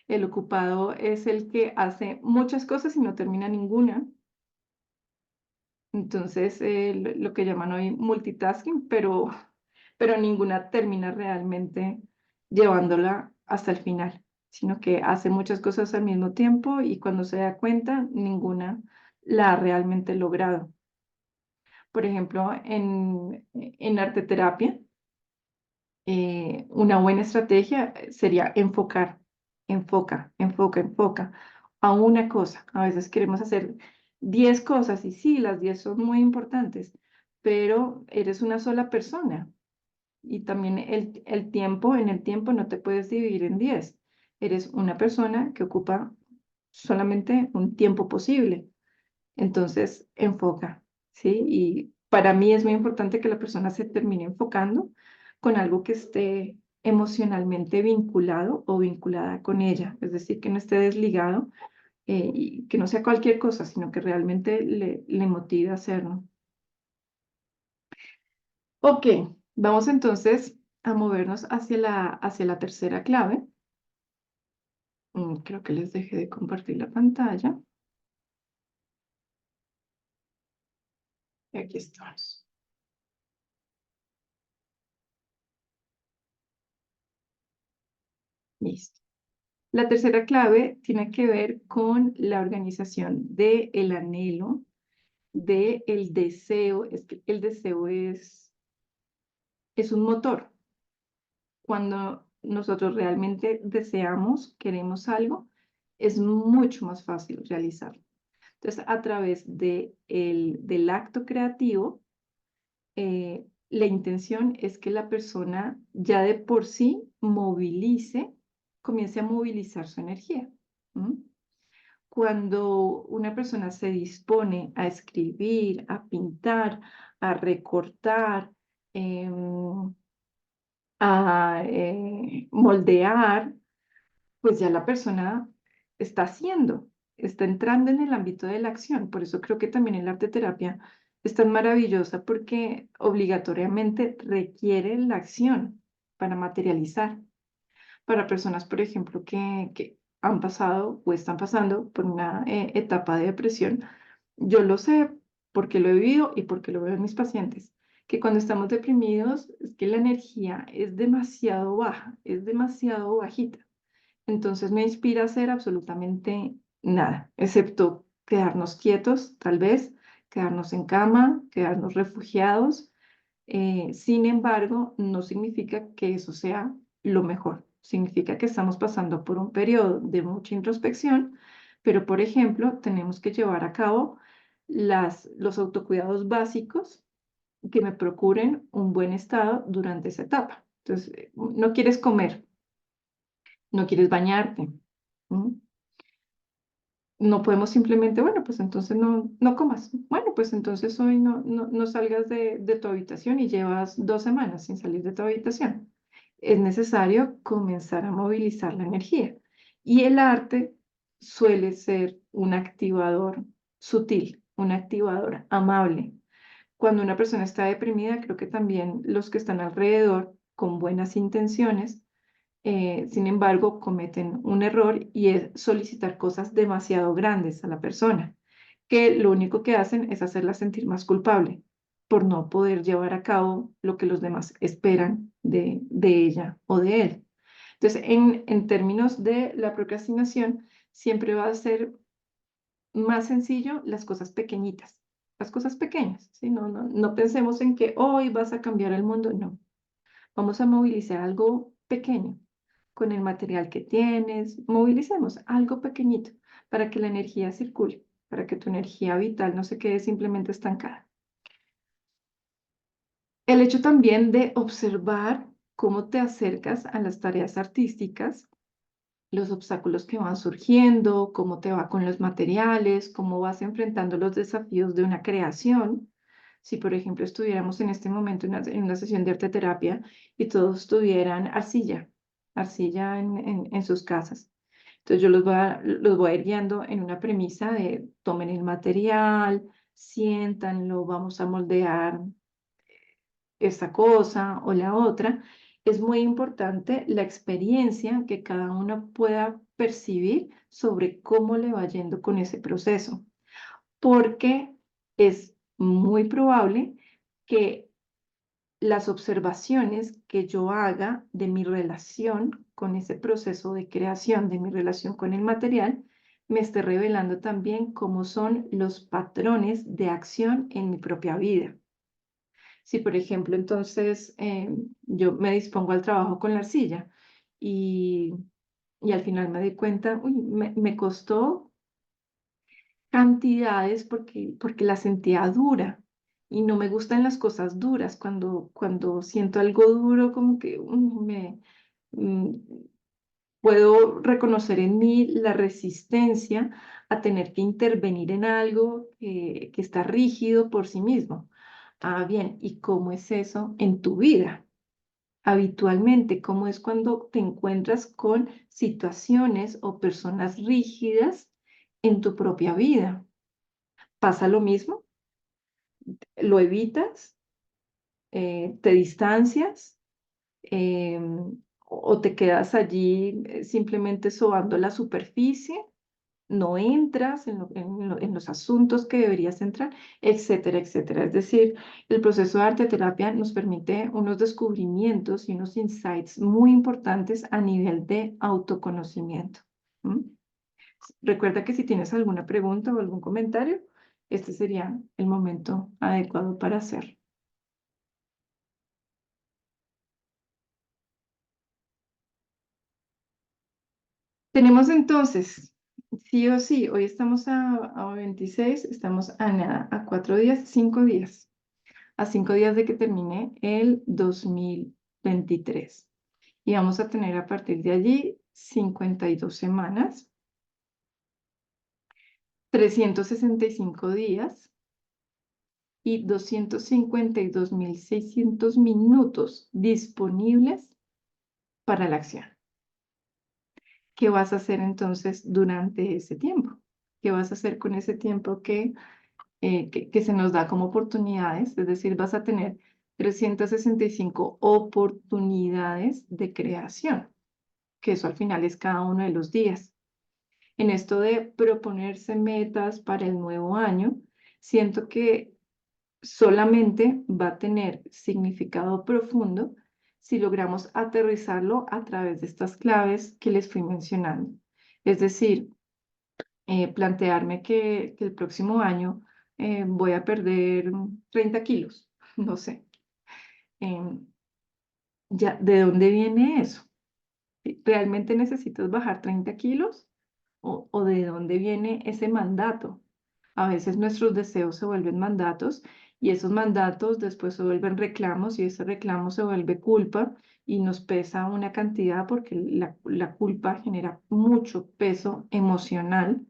El ocupado es el que hace muchas cosas y no termina ninguna. Entonces, lo que llaman hoy multitasking, pero ninguna termina realmente llevándola hasta el final, sino que hace muchas cosas al mismo tiempo y cuando se da cuenta, ninguna la ha realmente logrado. Por ejemplo, en arte terapia, una buena estrategia sería enfocar, enfoca a una cosa. A veces queremos hacer 10 cosas y sí, las 10 son muy importantes, pero eres una sola persona y también el tiempo, en el tiempo no te puedes dividir en 10. Eres una persona que ocupa solamente un tiempo posible. Entonces, enfoca, ¿sí? Y para mí es muy importante que la persona se termine enfocando con algo que esté emocionalmente vinculado o vinculada con ella, es decir, que no esté desligado y que no sea cualquier cosa, sino que realmente le motive a hacerlo. Ok, vamos entonces a movernos hacia la tercera clave. Creo que les dejé de compartir la pantalla. Y aquí estamos. Listo. La tercera clave tiene que ver con la organización del anhelo, del deseo. Es que el deseo es un motor. Cuando nosotros realmente deseamos, queremos algo, es mucho más fácil realizarlo. Entonces, a través del acto creativo, la intención es que la persona ya de por sí comience a movilizar su energía. ¿Mm? Cuando una persona se dispone a escribir, a pintar, a recortar, em, a moldear, pues ya la persona está haciendo, está entrando en el ámbito de la acción. Por eso creo que también el arte terapia es tan maravillosa porque obligatoriamente requiere la acción para materializar. Para personas, por ejemplo, que han pasado o están pasando por una etapa de depresión, yo lo sé porque lo he vivido y porque lo veo en mis pacientes, que cuando estamos deprimidos es que la energía es demasiado baja, es demasiado bajita. Entonces no inspira a hacer absolutamente nada, excepto quedarnos quietos, tal vez, quedarnos en cama, quedarnos refugiados. Sin embargo, no significa que eso sea lo mejor. Significa que estamos pasando por un periodo de mucha introspección, pero por ejemplo, tenemos que llevar a cabo los autocuidados básicos que me procuren un buen estado durante esa etapa. Entonces, no quieres comer, no quieres bañarte. ¿Mm? No podemos simplemente, bueno, pues entonces no comas. Bueno, pues entonces hoy no salgas de tu habitación y llevas 2 semanas sin salir de tu habitación. Es necesario comenzar a movilizar la energía. Y el arte suele ser un activador sutil, un activador amable. Cuando una persona está deprimida, creo que también los que están alrededor, con buenas intenciones, sin embargo, cometen un error y es solicitar cosas demasiado grandes a la persona, que lo único que hacen es hacerla sentir más culpable por no poder llevar a cabo lo que los demás esperan de ella o de él. Entonces, en términos de la procrastinación, siempre va a ser más sencillo las cosas pequeñitas, las cosas pequeñas, ¿sí? No pensemos en que hoy vas a cambiar el mundo, no. Vamos a movilizar algo pequeño con el material que tienes, movilicemos algo pequeñito para que la energía circule, para que tu energía vital no se quede simplemente estancada. El hecho también de observar cómo te acercas a las tareas artísticas, los obstáculos que van surgiendo, cómo te va con los materiales, cómo vas enfrentando los desafíos de una creación. Si, por ejemplo, estuviéramos en este momento en una sesión de arte terapia y todos tuvieran arcilla en sus casas. Entonces yo los voy a ir guiando en una premisa de tomen el material, siéntanlo, vamos a moldear esta cosa o la otra. Es muy importante la experiencia que cada uno pueda percibir sobre cómo le va yendo con ese proceso, porque es muy probable que las observaciones que yo haga de mi relación con ese proceso de creación, de mi relación con el material, me esté revelando también cómo son los patrones de acción en mi propia vida. Si, por ejemplo, entonces yo me dispongo al trabajo con la arcilla y, y al final me doy cuenta, uy, me costó cantidades porque la sentía dura y no me gustan las cosas duras. Cuando siento algo duro, como que mm, puedo reconocer en mí la resistencia a tener que intervenir en algo que está rígido por sí mismo. Ah, bien, ¿y cómo es eso en tu vida? Habitualmente, ¿cómo es cuando te encuentras con situaciones o personas rígidas en tu propia vida? ¿Pasa lo mismo? ¿Lo evitas? ¿Te distancias? ¿O te quedas allí simplemente sobando la superficie? ¿No entras en los asuntos que deberías entrar? Etcétera, etcétera. Es decir, el proceso de arte terapia nos permite unos descubrimientos y unos insights muy importantes a nivel de autoconocimiento. ¿Mm? Recuerda que si tienes alguna pregunta o algún comentario, este sería el momento adecuado para hacerlo. Tenemos entonces, sí o sí, hoy estamos a 26, estamos a nada, a 4 días, 5 días, a 5 días de que termine el 2023. Y vamos a tener a partir de allí 52 semanas, 365 días y 252.600 minutos disponibles para la acción. ¿Qué vas a hacer entonces durante ese tiempo? ¿Qué vas a hacer con ese tiempo que se nos da como oportunidades? Es decir, vas a tener 365 oportunidades de creación, que eso al final es cada uno de los días. En esto de proponerse metas para el nuevo año, siento que solamente va a tener significado profundo si logramos aterrizarlo a través de estas claves que les fui mencionando. Es decir, plantearme que el próximo año voy a perder 30 kilos, no sé. Em, ya, ¿de dónde viene eso? ¿Realmente necesitas bajar 30 kilos? ¿O de dónde viene ese mandato? A veces nuestros deseos se vuelven mandatos y esos mandatos después se vuelven reclamos y ese reclamo se vuelve culpa y nos pesa una cantidad porque la culpa genera mucho peso emocional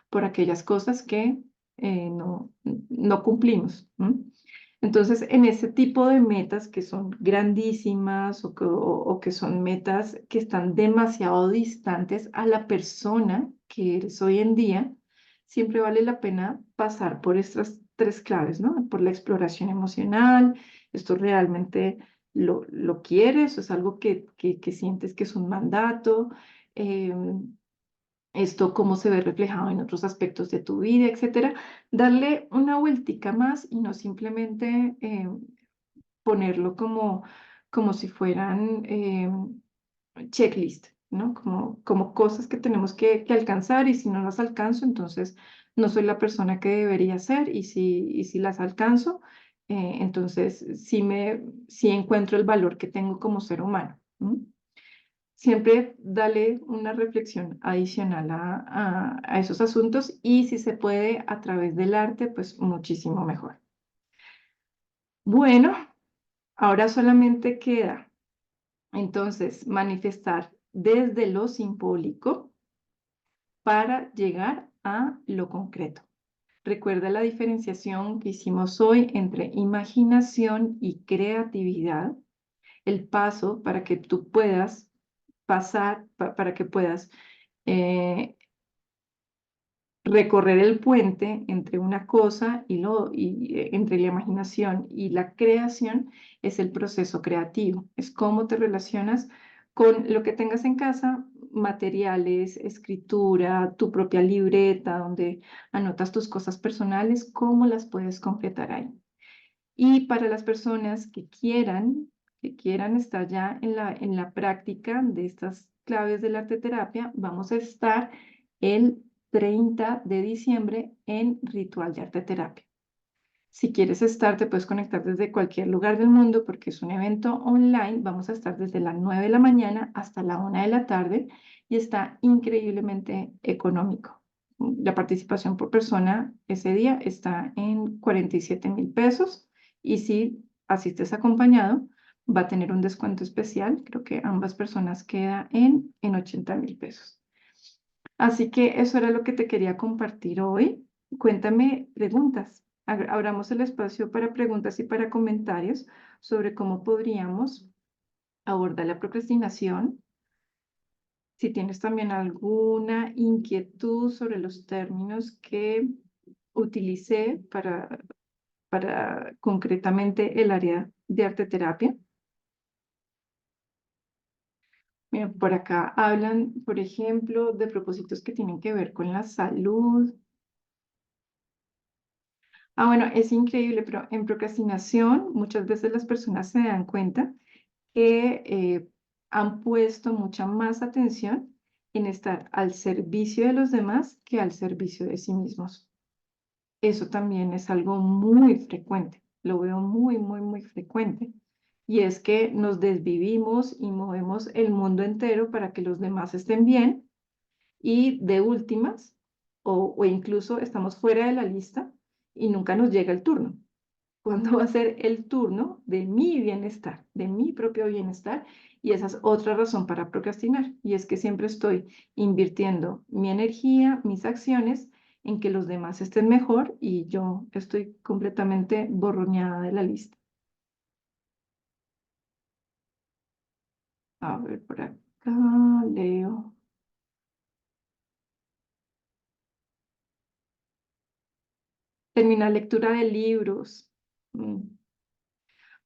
por aquellas cosas que no cumplimos. ¿M? Entonces, en ese tipo de metas que son grandísimas o que son metas que están demasiado distantes a la persona que eres hoy en día, siempre vale la pena pasar por estas tres claves, ¿no? Por la exploración emocional, esto realmente lo quieres, o es algo que sientes que es un mandato. esto cómo se ve reflejado en otros aspectos de tu vida, etcétera. Darle una vueltica más y no simplemente ponerlo como si fueran checklist, ¿no? Como cosas que tenemos que alcanzar y si no las alcanzo, entonces no soy la persona que debería ser y si las alcanzo, entonces sí encuentro el valor que tengo como ser humano. ¿M? Siempre dale una reflexión adicional a esos asuntos y si se puede a través del arte, pues muchísimo mejor. Bueno, ahora solamente queda entonces manifestar desde lo simbólico para llegar a lo concreto. Recuerda la diferenciación que hicimos hoy entre imaginación y creatividad, el paso para que tú puedas pasar, para que puedas eh, recorrer el puente entre una cosa y entre la imaginación y la creación es el proceso creativo, es cómo te relacionas con lo que tengas en casa, materiales, escritura, tu propia libreta donde anotas tus cosas personales, cómo las puedes concretar ahí. Y para las personas que quieran estar ya en la práctica de estas claves de la arteterapia, vamos a estar el 30 de diciembre en Ritual de Arteterapia. Si quieres estar, te puedes conectar desde cualquier lugar del mundo porque es un evento online. Vamos a estar desde las 9 de la mañana hasta la 1 de la tarde y está increíblemente económico. La participación por persona ese día está en 47.000 pesos y si asistes acompañado, va a tener un descuento especial. Creo que ambas personas queda en 80.000 pesos. Así que eso era lo que te quería compartir hoy. Cuéntame preguntas. Abramos el espacio para preguntas y para comentarios sobre cómo podríamos abordar la procrastinación. Si tienes también alguna inquietud sobre los términos que utilicé para concretamente el área de arteterapia. Mira, por acá hablan, por ejemplo, de propósitos que tienen que ver con la salud. Bueno, es increíble, pero en procrastinación muchas veces las personas se dan cuenta que han puesto mucha más atención en estar al servicio de los demás que al servicio de sí mismos. Eso también es algo muy frecuente, lo veo muy, muy, muy frecuente. Y es que nos desvivimos y movemos el mundo entero para que los demás estén bien y de últimas, o incluso estamos fuera de la lista y nunca nos llega el turno. ¿Cuándo va a ser el turno de mi bienestar, de mi propio bienestar? Y esa es otra razón para procrastinar. Y es que siempre estoy invirtiendo mi energía, mis acciones en que los demás estén mejor y yo estoy completamente borroneada de la lista. A ver, por acá leo. Terminar lectura de libros. Mm.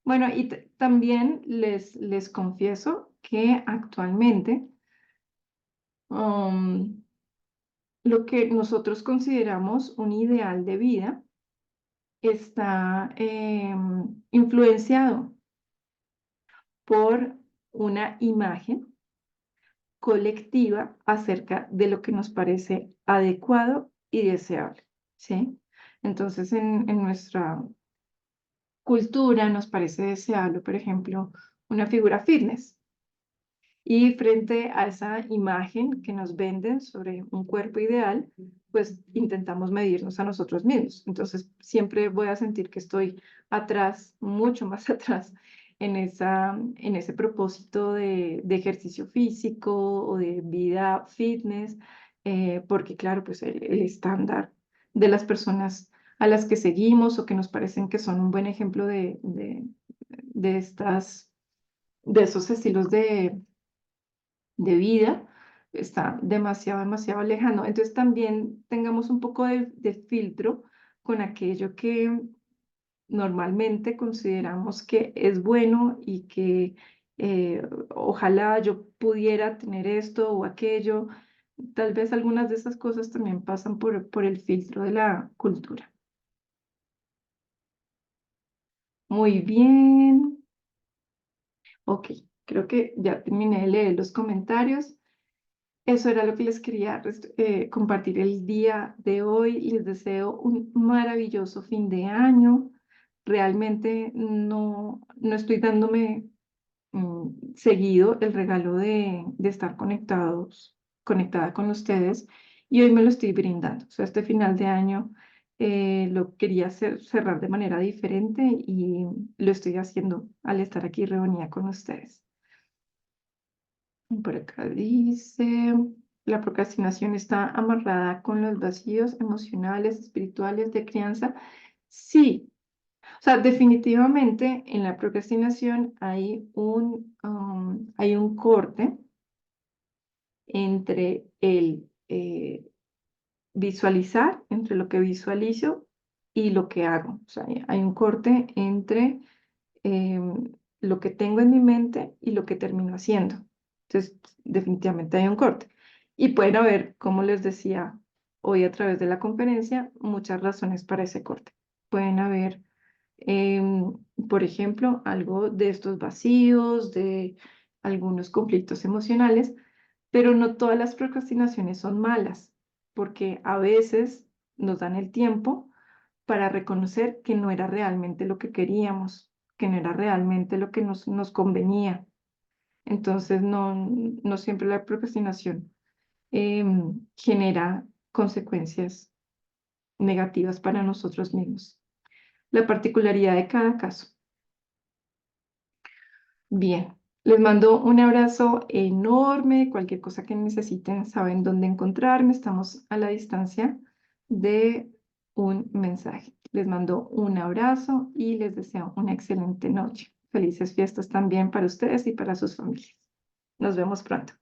Bueno, y también les confieso que actualmente um, lo que nosotros consideramos un ideal de vida está influenciado por una imagen colectiva acerca de lo que nos parece adecuado y deseable, ¿sí? Entonces, en nuestra cultura nos parece deseable, por ejemplo, una figura fitness. Y frente a esa imagen que nos venden sobre un cuerpo ideal, pues intentamos medirnos a nosotros mismos. Entonces, siempre voy a sentir que estoy atrás, mucho más atrás, en ese propósito de ejercicio físico o de vida fitness, porque claro, pues el estándar de las personas a las que seguimos o que nos parecen que son un buen ejemplo de de esos estilos de vida está demasiado, demasiado lejano. Entonces también tengamos un poco de filtro con aquello que normalmente consideramos que es bueno y que ojalá yo pudiera tener esto o aquello. Tal vez algunas de esas cosas también pasan por el filtro de la cultura. Muy bien. Ok, creo que ya terminé de leer los comentarios. Eso era lo que les quería compartir el día de hoy. Les deseo un maravilloso fin de año. Realmente no estoy dándome seguido el regalo de estar conectada con ustedes y hoy me lo estoy brindando. O sea, este final de año lo quería cerrar de manera diferente y lo estoy haciendo al estar aquí reunida con ustedes. Por acá dice, la procrastinación está amarrada con los vacíos emocionales, espirituales de crianza. Sí, o sea, definitivamente en la procrastinación hay un corte entre el visualizar, entre lo que visualizo y lo que hago. O sea, hay un corte entre lo que tengo en mi mente y lo que termino haciendo. Entonces, definitivamente hay un corte. Y pueden haber, como les decía hoy a través de la conferencia, muchas razones para ese corte. Pueden haber, em, por ejemplo, algo de estos vacíos, de algunos conflictos emocionales, pero no todas las procrastinaciones son malas, porque a veces nos dan el tiempo para reconocer que no era realmente lo que queríamos, que no era realmente lo que nos convenía. Entonces, no siempre la procrastinación genera consecuencias negativas para nosotros mismos. La particularidad de cada caso. Bien, les mando un abrazo enorme. Cualquier cosa que necesiten, saben dónde encontrarme. Estamos a la distancia de un mensaje. Les mando un abrazo y les deseo una excelente noche. Felices fiestas también para ustedes y para sus familias. Nos vemos pronto.